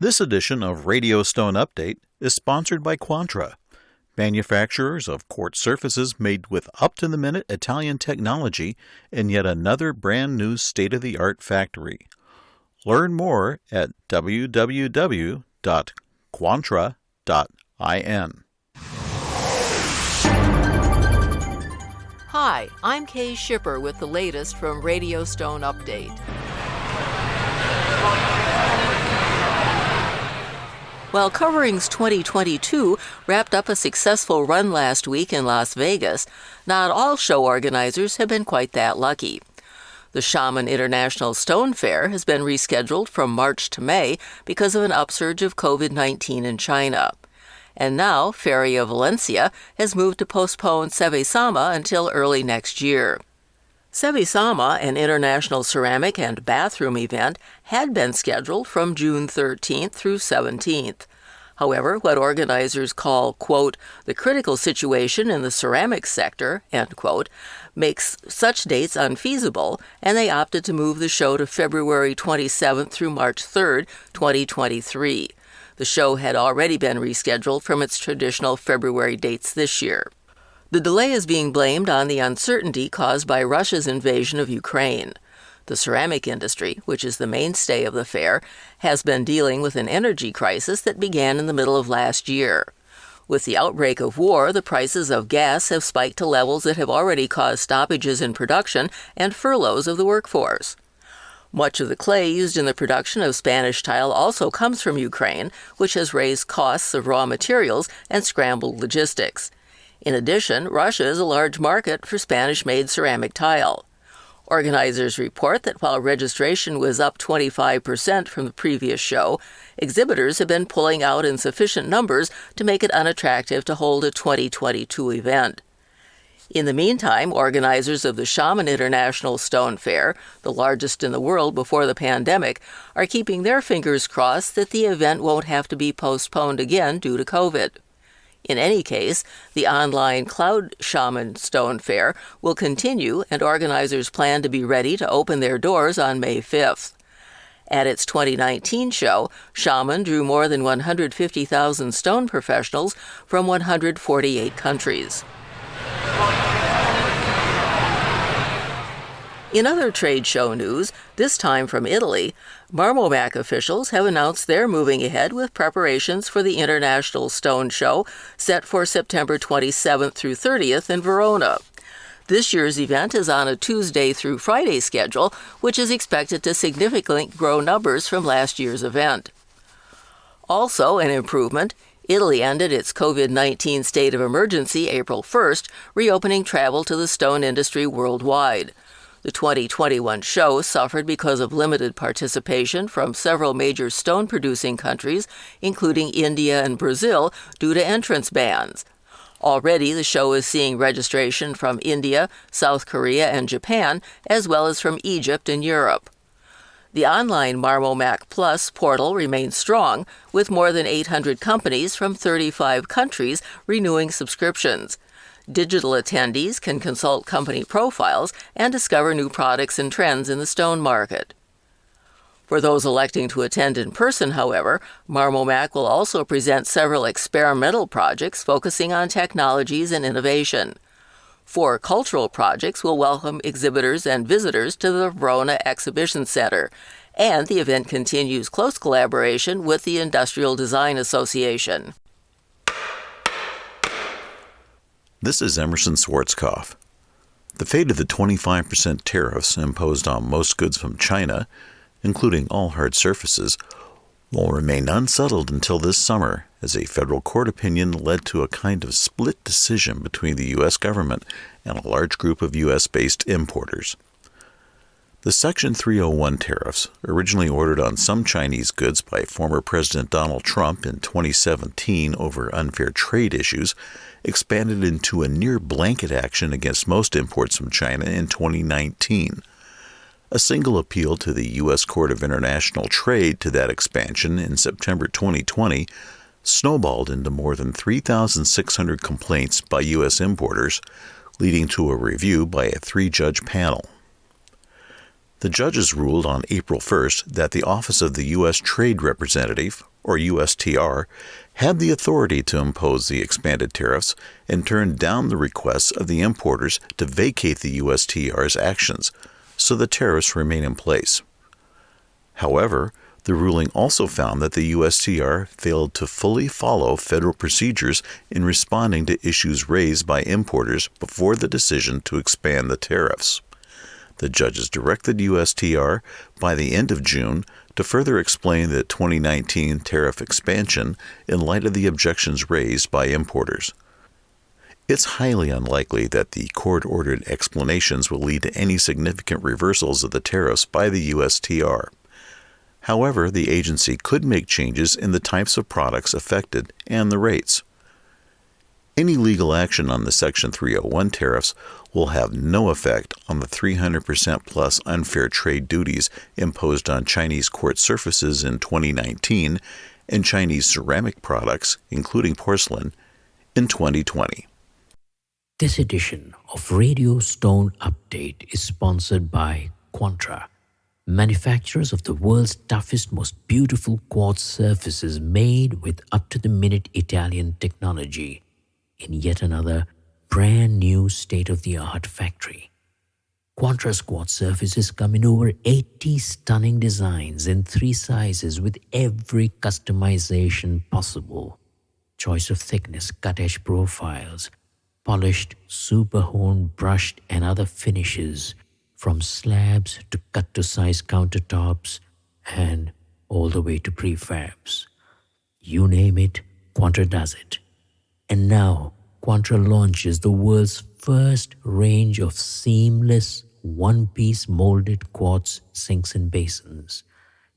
This edition of Radio Stone Update is sponsored by Quantra, manufacturers of quartz surfaces made with up-to-the-minute Italian technology in yet another brand-new state-of-the-art factory. Learn more at www.quantra.in. Hi, I'm Kay Shipper with the latest from Radio Stone Update. While Coverings 2022 wrapped up a successful run last week in Las Vegas, not all show organizers have been quite that lucky. The Xiamen International Stone Fair has been rescheduled from March to May because of an upsurge of COVID-19 in China. And now, Feria Valencia has moved to postpone Sebesama until early next year. Sebesama, an international ceramic and bathroom event, had been scheduled from June 13th through 17th. However, what organizers call, quote, the critical situation in the ceramics sector, end quote, makes such dates unfeasible, and they opted to move the show to February 27th through March 3rd, 2023. The show had already been rescheduled from its traditional February dates this year. The delay is being blamed on the uncertainty caused by Russia's invasion of Ukraine. The ceramic industry, which is the mainstay of the fair, has been dealing with an energy crisis that began in the middle of last year. With the outbreak of war, the prices of gas have spiked to levels that have already caused stoppages in production and furloughs of the workforce. Much of the clay used in the production of Spanish tile also comes from Ukraine, which has raised costs of raw materials and scrambled logistics. In addition, Russia is a large market for Spanish-made ceramic tile. Organizers report that while registration was up 25% from the previous show, exhibitors have been pulling out in sufficient numbers to make it unattractive to hold a 2022 event. In the meantime, organizers of the Xiamen International Stone Fair, the largest in the world before the pandemic, are keeping their fingers crossed that the event won't have to be postponed again due to COVID. In any case, the online Cloud Xiamen Stone Fair will continue, and organizers plan to be ready to open their doors on May 5th. At its 2019 show, Xiamen drew more than 150,000 stone professionals from 148 countries. In other trade show news, this time from Italy, Marmomac officials have announced they're moving ahead with preparations for the International Stone Show set for September 27th through 30th in Verona. This year's event is on a Tuesday through Friday schedule, which is expected to significantly grow numbers from last year's event. Also an improvement, Italy ended its COVID-19 state of emergency April 1st, reopening travel to the stone industry worldwide. The 2021 show suffered because of limited participation from several major stone-producing countries, including India and Brazil, due to entrance bans. Already, the show is seeing registration from India, South Korea, and Japan, as well as from Egypt and Europe. The online Marmomac Plus portal remains strong, with more than 800 companies from 35 countries renewing subscriptions. Digital attendees can consult company profiles and discover new products and trends in the stone market. For those electing to attend in person, however, Marmomac will also present several experimental projects focusing on technologies and innovation. 4 cultural projects will welcome exhibitors and visitors to the Verona Exhibition Center, and the event continues close collaboration with the Industrial Design Association. This is Emerson Schwarzkopf. The fate of the 25% tariffs imposed on most goods from China, including all hard surfaces, will remain unsettled until this summer, as a federal court opinion led to a kind of split decision between the U.S. government and a large group of U.S.-based importers. The Section 301 tariffs, originally ordered on some Chinese goods by former President Donald Trump in 2017 over unfair trade issues, expanded into a near-blanket action against most imports from China in 2019. A single appeal to the U.S. Court of International Trade to that expansion in September 2020 snowballed into more than 3,600 complaints by U.S. importers, leading to a review by a 3-judge panel. The judges ruled on April 1st that the Office of the U.S. Trade Representative, or USTR, had the authority to impose the expanded tariffs and turned down the requests of the importers to vacate the USTR's actions, so the tariffs remain in place. However, the ruling also found that the USTR failed to fully follow federal procedures in responding to issues raised by importers before the decision to expand the tariffs. The judges directed USTR by the end of June to further explain the 2019 tariff expansion in light of the objections raised by importers. It's highly unlikely that the court-ordered explanations will lead to any significant reversals of the tariffs by the USTR. However, the agency could make changes in the types of products affected and the rates. Any legal action on the Section 301 tariffs will have no effect on the 300% plus unfair trade duties imposed on Chinese quartz surfaces in 2019 and Chinese ceramic products, including porcelain, in 2020. This edition of Radio Stone Update is sponsored by Quantra, manufacturers of the world's toughest, most beautiful quartz surfaces made with up-to-the-minute Italian technology in yet another brand new state-of-the-art factory. Quantra's quartz surfaces come in over 80 stunning designs in 3 sizes with every customization possible. Choice of thickness, cut-edge profiles, polished, super-honed, brushed and other finishes, from slabs to cut-to-size countertops and all the way to prefabs. You name it, Quantra does it. And now, Quantra launches the world's first range of seamless, one-piece molded quartz sinks and basins,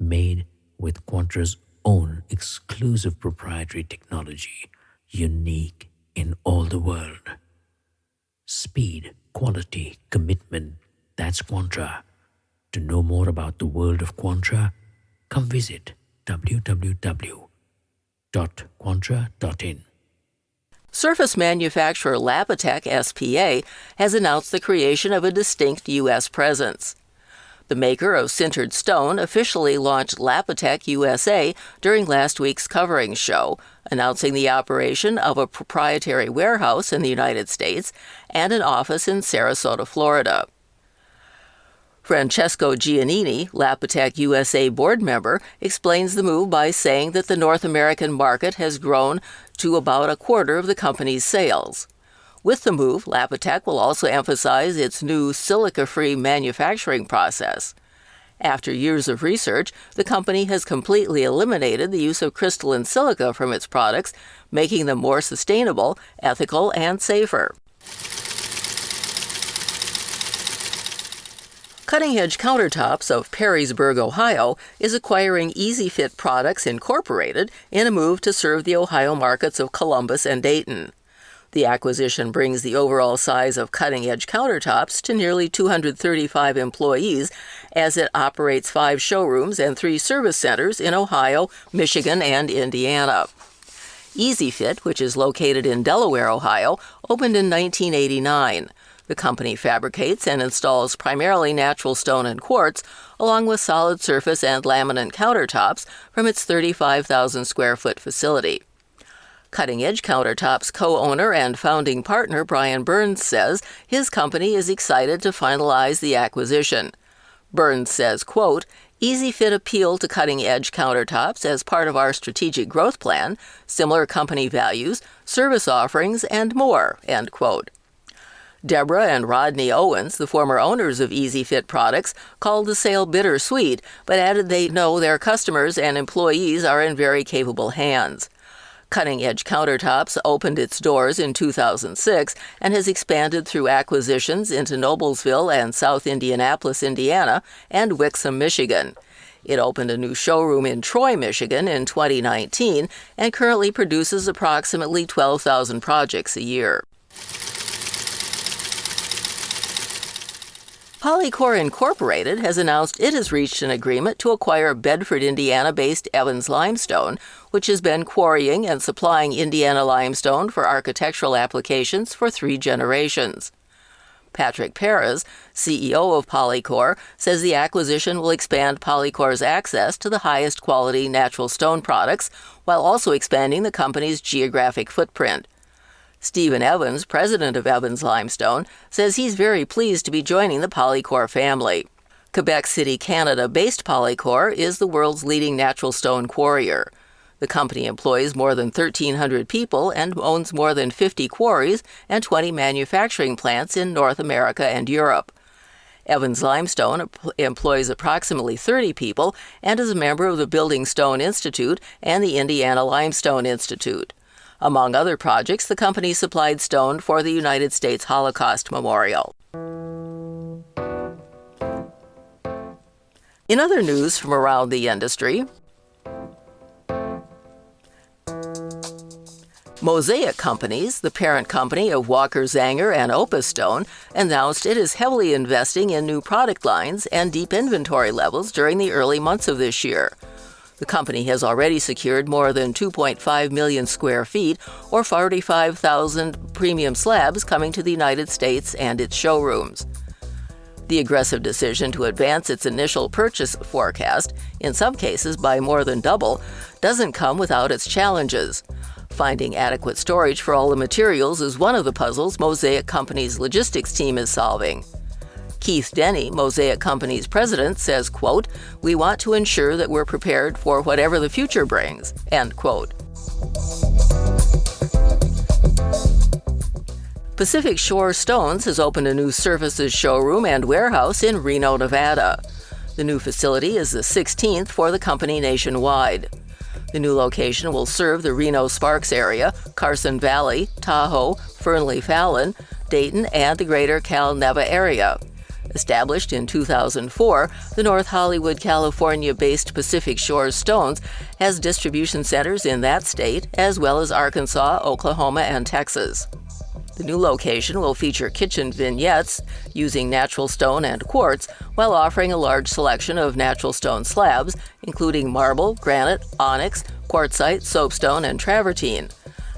made with Quantra's own exclusive proprietary technology, unique in all the world. Speed, quality, commitment, that's Quantra. To know more about the world of Quantra, come visit www.quantra.in. Surface manufacturer Lapitec SPA has announced the creation of a distinct U.S. presence. The maker of sintered stone officially launched Lapitec USA during last week's covering show, announcing the operation of a proprietary warehouse in the United States and an office in Sarasota, Florida. Francesco Giannini, Lapitec USA board member, explains the move by saying that the North American market has grown to about a quarter of the company's sales. With the move, Lapitec will also emphasize its new silica-free manufacturing process. After years of research, the company has completely eliminated the use of crystalline silica from its products, making them more sustainable, ethical, and safer. Cutting Edge Countertops of Perrysburg, Ohio, is acquiring Easyfit Products Incorporated in a move to serve the Ohio markets of Columbus and Dayton. The acquisition brings the overall size of Cutting Edge Countertops to nearly 235 employees as it operates 5 showrooms and 3 service centers in Ohio, Michigan, and Indiana. Easyfit, which is located in Delaware, Ohio, opened in 1989. The company fabricates and installs primarily natural stone and quartz, along with solid surface and laminate countertops from its 35,000 square foot facility. Cutting Edge Countertops co-owner and founding partner Brian Burns says his company is excited to finalize the acquisition. Burns says, quote, Easyfit appealed to Cutting Edge Countertops as part of our strategic growth plan, similar company values, service offerings, and more, end quote. Deborah and Rodney Owens, the former owners of Easyfit Products, called the sale bittersweet, but added they know their customers and employees are in very capable hands. Cutting Edge Countertops opened its doors in 2006 and has expanded through acquisitions into Noblesville and South Indianapolis, Indiana, and Wixom, Michigan. It opened a new showroom in Troy, Michigan in 2019 and currently produces approximately 12,000 projects a year. Polycor Incorporated has announced it has reached an agreement to acquire Bedford, Indiana-based Evans Limestone, which has been quarrying and supplying Indiana limestone for architectural applications for 3 generations. Patrick Perez, CEO of Polycor, says the acquisition will expand Polycor's access to the highest quality natural stone products while also expanding the company's geographic footprint. Stephen Evans, president of Evans Limestone, says he's very pleased to be joining the Polycor family. Quebec City, Canada-based Polycor is the world's leading natural stone quarrier. The company employs more than 1,300 people and owns more than 50 quarries and 20 manufacturing plants in North America and Europe. Evans Limestone employs approximately 30 people and is a member of the Building Stone Institute and the Indiana Limestone Institute. Among other projects, the company supplied stone for the United States Holocaust Memorial. In other news from around the industry, Mosaic Companies, the parent company of Walker Zanger and Opus Stone, announced it is heavily investing in new product lines and deep inventory levels during the early months of this year. The company has already secured more than 2.5 million square feet, or 45,000 premium slabs coming to the United States and its showrooms. The aggressive decision to advance its initial purchase forecast, in some cases by more than double, doesn't come without its challenges. Finding adequate storage for all the materials is one of the puzzles Mosaic Company's logistics team is solving. Keith Denny, Mosaic Company's president, says, quote, "We want to ensure that we're prepared for whatever the future brings," end quote. Pacific Shore Stones has opened a new surfaces showroom and warehouse in Reno, Nevada. The new facility is the 16th for the company nationwide. The new location will serve the Reno-Sparks area, Carson Valley, Tahoe, Fernley-Fallon, Dayton, and the greater Cal-Neva area. Established in 2004, the North Hollywood, California-based Pacific Shores Stones has distribution centers in that state, as well as Arkansas, Oklahoma, and Texas. The new location will feature kitchen vignettes using natural stone and quartz while offering a large selection of natural stone slabs, including marble, granite, onyx, quartzite, soapstone, and travertine.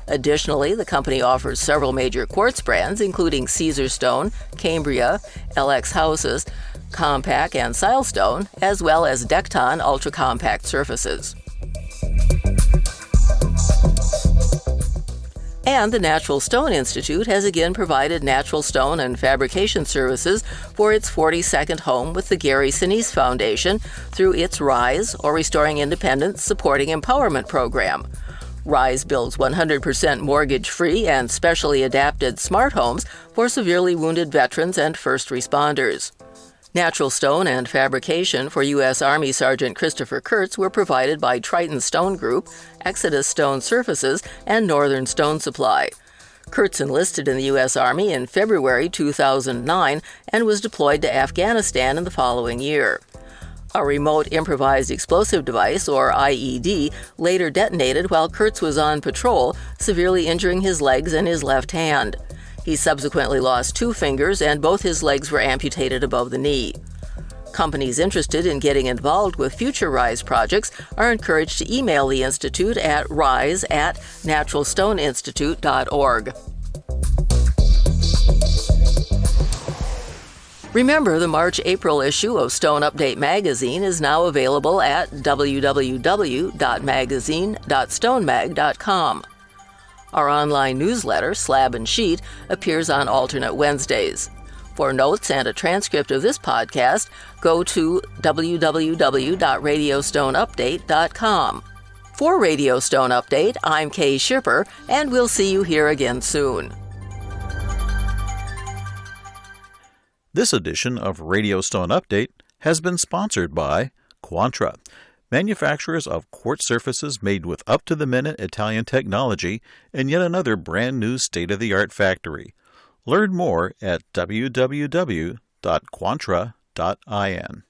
Additionally, the company offers several major quartz brands, including Caesar Stone, Cambria, LX Houses, Compact, and Silestone, as well as Decton ultra-compact surfaces. And the Natural Stone Institute has again provided natural stone and fabrication services for its 42nd home with the Gary Sinise Foundation through its RISE, or Restoring Independence Supporting Empowerment program. RISE builds 100% mortgage-free and specially adapted smart homes for severely wounded veterans and first responders. Natural stone and fabrication for U.S. Army Sergeant Christopher Kurtz were provided by Triton Stone Group, Exodus Stone Surfaces, and Northern Stone Supply. Kurtz enlisted in the U.S. Army in February 2009 and was deployed to Afghanistan in the following year. A remote improvised explosive device, or IED, later detonated while Kurtz was on patrol, severely injuring his legs and his left hand. He subsequently lost 2 fingers and both his legs were amputated above the knee. Companies interested in getting involved with future RISE projects are encouraged to email the Institute at rise@naturalstoneinstitute.org. Remember, the March-April issue of Stone Update magazine is now available at www.magazine.stonemag.com. Our online newsletter, Slab and Sheet, appears on alternate Wednesdays. For notes and a transcript of this podcast, go to www.radiostoneupdate.com. For Radio Stone Update, I'm Kay Schipper, and we'll see you here again soon. This edition of Radio Stone Update has been sponsored by Quantra, manufacturers of quartz surfaces made with up-to-the-minute Italian technology and yet another brand-new state-of-the-art factory. Learn more at www.quantra.in.